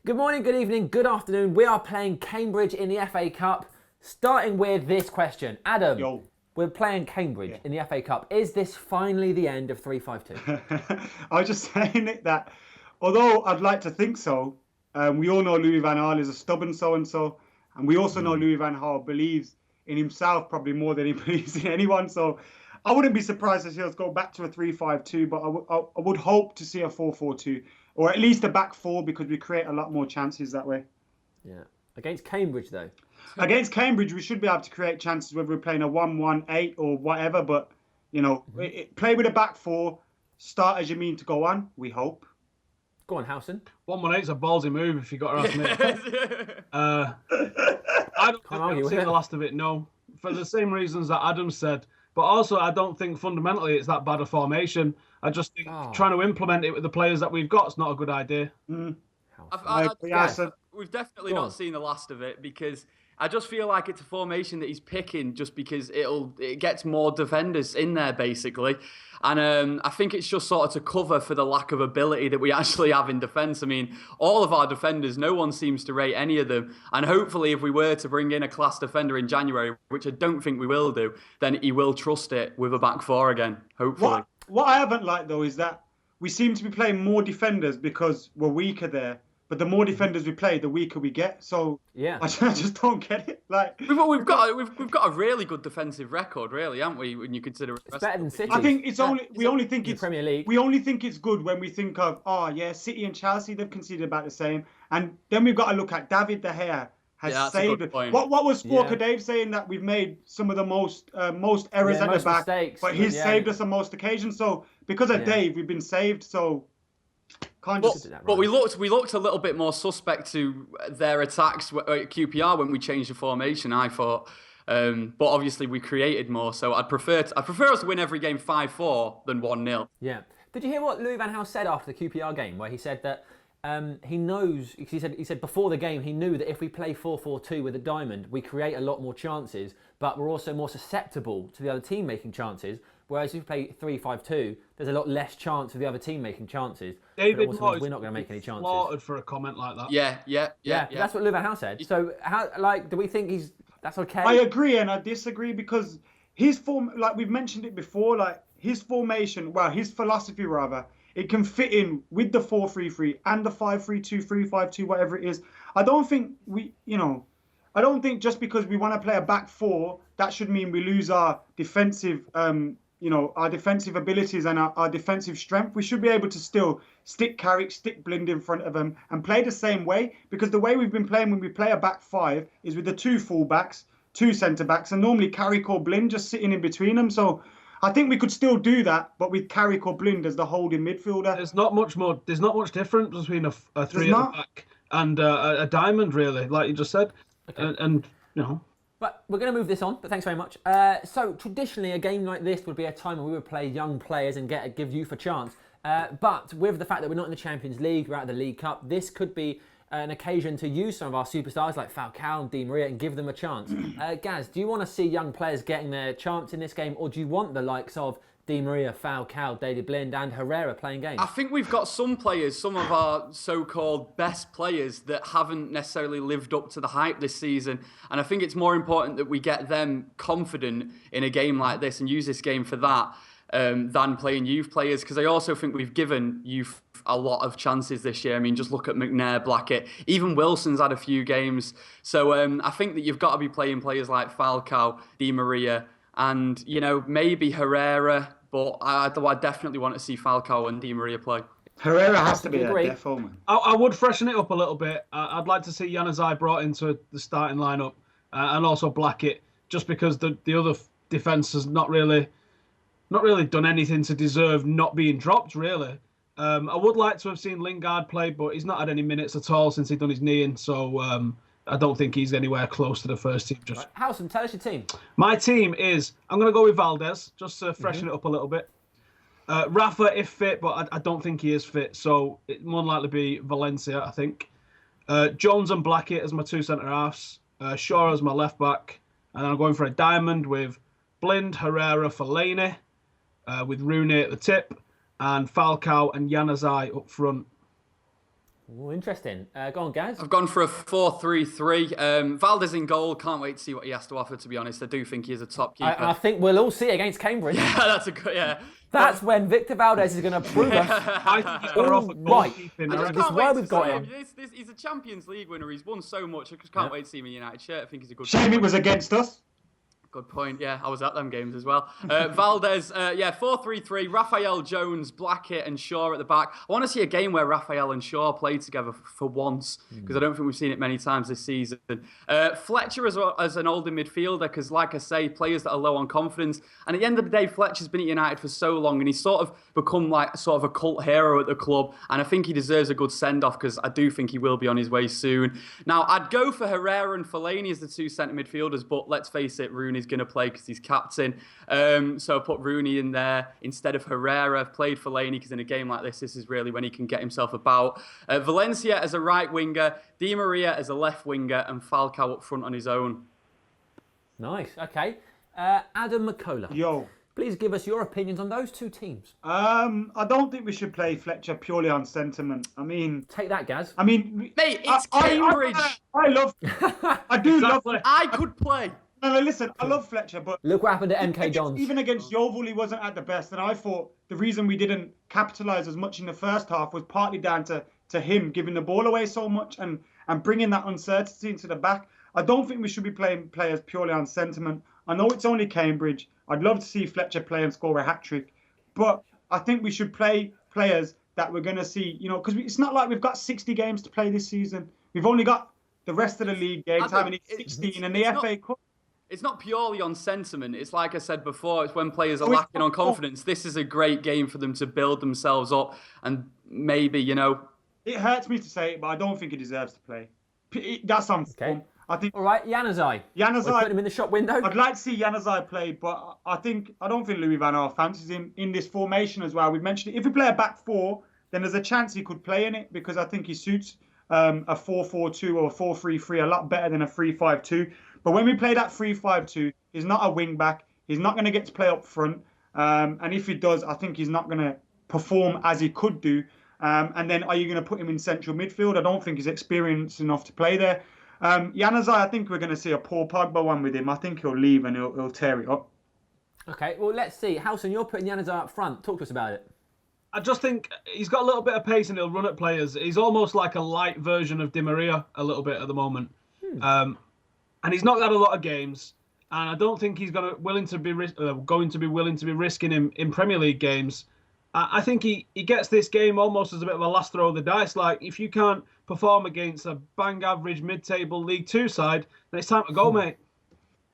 Good morning, good evening, good afternoon. We are playing Cambridge in the FA Cup. Starting with this question. Adam, Yo. we're playing Cambridge in the FA Cup. Is this finally the end of 3-5-2? I was just saying it that, although I'd like to think so, we all know Louis van Gaal is a stubborn so-and-so, and we also know Louis van Gaal believes in himself probably more than he believes in anyone. So I wouldn't be surprised to see us go back to a 3-5-2, but I would hope to see a 4-4-2, or at least a back four, because we create a lot more chances that way. Yeah. Against Cambridge, though. Against Cambridge, we should be able to create chances, whether we're playing a 1-1-8 or whatever. But, you know, play with a back four, start as you mean to go on, we hope. Go on, Howson. 1-1-8's a ballsy move, if you got to ask me. I don't think I've seen the last of it, no. For the same reasons that Adam said. But also, I don't think fundamentally it's that bad a formation. I just think trying to implement it with the players that we've got is not a good idea. We've definitely not seen the last of it, because I just feel like it's a formation that he's picking just because it gets more defenders in there, basically. And I think it's just sort of to cover for the lack of ability that we actually have in defence. I mean, all of our defenders, no one seems to rate any of them. And hopefully, if we were to bring in a class defender in January, which I don't think we will do, then he will trust it with a back four again, hopefully. What I haven't liked, though, is that we seem to be playing more defenders because we're weaker there. But the more defenders we play, the weaker we get. So yeah, I just don't get it. Like we've got a really good defensive record, really, haven't we? When you consider it's better than City. I think we only think it's Premier League. We only think it's good when we think of City and Chelsea. They've conceded about the same, and then we've got to look at David De Gea has saved it. What was Squawker Dave saying, that we've made some of the most errors at the back, but he's saved us on most occasions. So because of Dave, we've been saved. So. But we looked a little bit more suspect to their attacks at QPR when we changed the formation, I thought. But obviously we created more, so I prefer us to win every game 5-4 than 1-0. Yeah. Did you hear what Louis van Gaal said after the QPR game, where he said that he knows? He said before the game he knew that if we play 4-4-2 with a diamond, we create a lot more chances, but we're also more susceptible to the other team making chances. Whereas if we play 3-5-2, there's a lot less chance of the other team making chances. David, we're not going to make any chances. Slaughtered for a comment like that. Yeah. That's what Louis van Gaal said. So do we think that's okay? I agree and I disagree, because his form, like we've mentioned it before, like his formation, his philosophy rather, it can fit in with the 4-3-3 and the 5-3-2, 3-5-2, whatever it is. I don't think I don't think just because we want to play a back four, that should mean we lose our defensive our defensive abilities and our defensive strength. We should be able to still stick Carrick, stick Blind in front of them and play the same way, because the way we've been playing when we play a back five is with the two full-backs, two centre-backs, and normally Carrick or Blind just sitting in between them. So I think we could still do that, but with Carrick or Blind as the holding midfielder. There's not much difference between a three at the back and a diamond, really, like you just said. Okay. And But we're going to move this on, but thanks very much. So traditionally, a game like this would be a time when we would play young players and give youth a chance. But with the fact that we're not in the Champions League, we're out of the League Cup, this could be an occasion to use some of our superstars like Falcao and Di Maria and give them a chance. Gaz, do you want to see young players getting their chance in this game, or do you want the likes of Di Maria, Falcao, David Blind and Herrera playing games? I think we've got some players, some of our so-called best players, that haven't necessarily lived up to the hype this season. And I think it's more important that we get them confident in a game like this and use this game for that than playing youth players. Because I also think we've given youth a lot of chances this year. I mean, just look at McNair, Blackett. Even Wilson's had a few games. So I think that you've got to be playing players like Falcao, Di Maria, and, maybe Herrera, but I definitely want to see Falcao and Di Maria play. Herrera has to be a default man. I would freshen it up a little bit. I'd like to see Januzaj brought into the starting lineup, and also Blackett, just because the other defence has not really done anything to deserve not being dropped, really. I would like to have seen Lingard play, but he's not had any minutes at all since he'd done his knee in, so I don't think he's anywhere close to the first team. Right. Howson, tell us your team. My team is, I'm going to go with Valdez, just to freshen it up a little bit. Rafa, if fit, but I don't think he is fit, so it more likely be Valencia, I think. Jones and Blackett as my two centre-halves. Shaw as my left-back. And I'm going for a diamond with Blind, Herrera, Fellaini, with Rooney at the tip, and Falcao and Januzaj up front. Ooh, interesting. Go on, Gaz. I've gone for a 4-3-3. Valdez in goal. Can't wait to see what he has to offer, to be honest. I do think he is a top keeper. I think we'll all see it against Cambridge. That's a good, yeah. That's when Victor Valdez is going to prove us. I think he's better off at Right. goalkeeping. I I just reckon. This is can't why wait we've to got see him. He's a Champions League winner. He's won so much. I just can't wait to see him in a United shirt. I think he's a good Shame it was against us. Good point. Yeah, I was at them games as well. Valdez, 4-3-3. Raphael, Jones, Blackett, and Shaw at the back. I want to see a game where Raphael and Shaw play together for once, because I don't think we've seen it many times this season. Fletcher as an older midfielder, because like I say, players that are low on confidence. And at the end of the day, Fletcher's been at United for so long, and he's sort of become like sort of a cult hero at the club. And I think he deserves a good send off, because I do think he will be on his way soon. Now, I'd go for Herrera and Fellaini as the two centre midfielders, but let's face it, Rooney's going to play because he's captain. So I put Rooney in there instead of Herrera. I've played Fellaini because in a game like this is really when he can get himself about. Valencia as a right winger, Di Maria as a left winger, and Falcao up front on his own. Nice. Okay. Adam McCullough. Yo. Please give us your opinions on those two teams. I don't think we should play Fletcher purely on sentiment. I mean, Take that, Gaz. mate, it's Cambridge. I do love. I could play. No, listen, I love Fletcher, but Look what happened to MK Dons. even against Yeovil, he wasn't at the best, and I thought the reason we didn't capitalise as much in the first half was partly down to him giving the ball away so much and bringing that uncertainty into the back. I don't think we should be playing players purely on sentiment. I know it's only Cambridge. I'd love to see Fletcher play and score a hat-trick, but I think we should play players that we're going to see, because it's not like we've got 60 games to play this season. We've only got the rest of the league games, having 16, and the FA Cup. It's not purely on sentiment. It's like I said before, it's when players are lacking on confidence. This is a great game for them to build themselves up and maybe, It hurts me to say it, but I don't think he deserves to play. That's on form. I think. All right, Januzaj. We're putting him in the shop window. I'd like to see Januzaj play, but I don't think Louis van Gaal fancies him in this formation as well. We've mentioned it. If we play a back four, then there's a chance he could play in it, because I think he suits a 4-4-2 or a 4-3-3 a lot better than a 3-5-2. But when we play that 3-5-2, he's not a wing back. He's not going to get to play up front. And if he does, I think he's not going to perform as he could do. And then are you going to put him in central midfield? I don't think he's experienced enough to play there. Januzaj, I think we're going to see a Paul Pogba one with him. I think he'll leave and he'll tear it up. Okay, well, let's see. Howson, you're putting Januzaj up front. Talk to us about it. I just think he's got a little bit of pace and he'll run at players. He's almost like a light version of Di Maria a little bit at the moment. And he's not had a lot of games, and I don't think he's going to be willing to be risking him in Premier League games. I think he gets this game almost as a bit of a last throw of the dice. Like, if you can't perform against a bang average mid-table League Two side, then it's time to go, mate.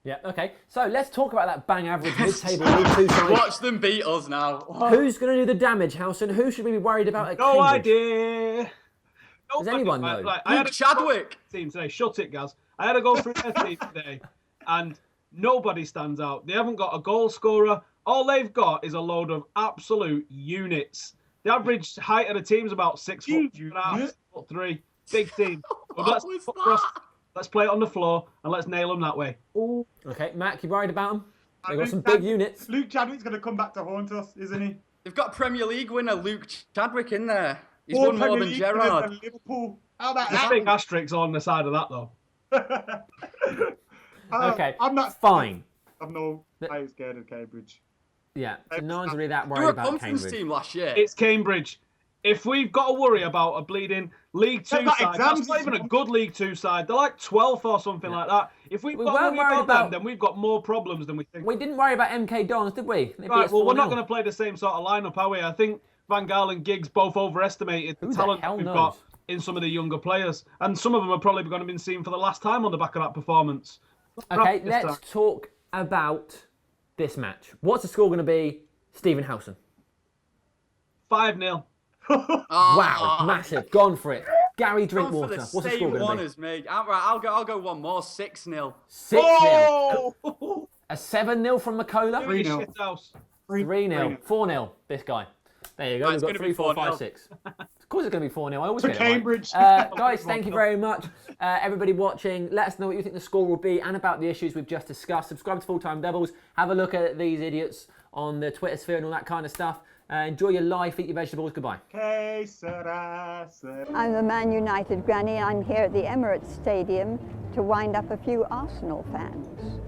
Yeah, okay. So let's talk about that bang average mid-table League Two side. Watch them beat us now. Who's going to do the damage, Howson? Who should we be worried about at No Cambridge? idea. Does anyone know? Luke Chadwick. Team today. Shut it, Gaz. I had to go through their team today, and nobody stands out. They haven't got a goal scorer. All they've got is a load of absolute units. The average height of the team is about 6'2.5", 6'3". Big team. But let's play it on the floor and let's nail them that way. Ooh. Okay, Matt, you worried about them? They've got some big units. Luke Chadwick's going to come back to haunt us, isn't he? They've got Premier League winner Luke Chadwick in there. He's won more than Gerrard. Liverpool. How about There's that? big asterisks on the side of that, though. Okay, I'm not fine. I'm no I'm scared of Cambridge. Yeah, so no one's really that They worried were a about conference Cambridge. team last year. It's Cambridge. If we've got to worry about a bleeding League Two They've got side, exams that's not this even a month. good League Two side. They're like 12th or something like that. If we've We got weren't to worry worried about them, about- then we've got more problems than we think. We didn't worry about MK Dons, did we? They beat Right, us well, we're 4-0. not going to play the same sort of lineup, are we? I think Van Gaal and Giggs both overestimated the Who the talent hell we've knows? got in some of the younger players. And some of them are probably going to be seen for the last time on the back of that performance. Okay, This let's time. talk about this match. What's the score going to be, Stephen Howson? 5-0. Wow, massive. Gone for it. Gary Gone for Drinkwater. the What's the same score going one to be? as me. I'll go one more. 6-0. 6-0. Oh! A 7-0 from McCullough. 3-0. Shit house. 3-0. 4-0. This guy. There you go. Right, We've it's got gonna 3, be 4, 5, 4-0. 6. Of course it's going to be 4-0. I always To get it right. Cambridge. Guys, thank you very much. Everybody watching, let us know what you think the score will be and about the issues we've just discussed. Subscribe to Full Time Devils. Have a look at these idiots on the Twitter sphere and all that kind of stuff. Enjoy your life, eat your vegetables. Goodbye. Que sera, sera. I'm the Man United granny. I'm here at the Emirates Stadium to wind up a few Arsenal fans.